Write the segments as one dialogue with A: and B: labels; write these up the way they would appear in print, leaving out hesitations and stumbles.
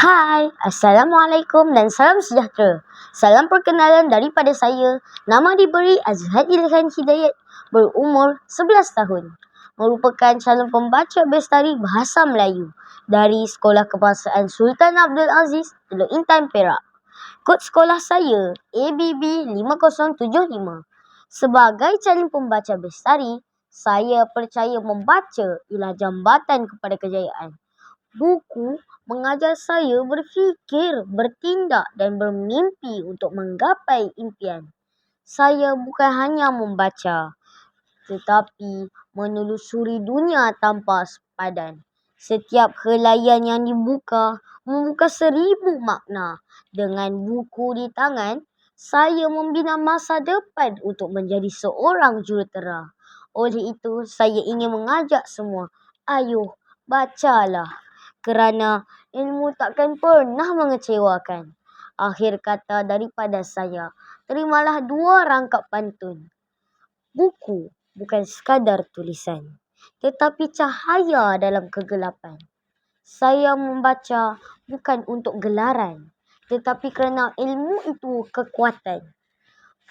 A: Hai, Assalamualaikum dan salam sejahtera. Salam perkenalan daripada saya. Nama diberi Azhar Ilhan Hidayat, berumur 11 tahun. Merupakan calon pembaca bestari Bahasa Melayu dari Sekolah Kebangsaan Sultan Abdul Aziz, Teluk Intan, Perak. Kod sekolah saya ABB 5075. Sebagai calon pembaca bestari, saya percaya membaca ialah jambatan kepada kejayaan. Buku mengajar saya berfikir, bertindak dan bermimpi untuk menggapai impian. Saya bukan hanya membaca, tetapi menelusuri dunia tanpa sepadan. Setiap helaian yang dibuka membuka 1000 makna. Dengan buku di tangan, saya membina masa depan untuk menjadi seorang jurutera. Oleh itu, saya ingin mengajak semua, ayuh, bacalah. Kerana ilmu takkan pernah mengecewakan. Akhir kata daripada saya, terimalah 2 rangkap pantun. Buku bukan sekadar tulisan, tetapi cahaya dalam kegelapan. Saya membaca bukan untuk gelaran, tetapi kerana ilmu itu kekuatan.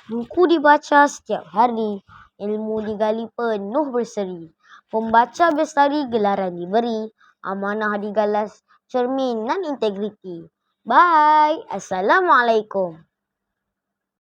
A: Buku dibaca setiap hari, ilmu digali penuh berseri. Pembaca bestari gelaran diberi, amanah digalas, cerminan integriti. Bye. Assalamualaikum.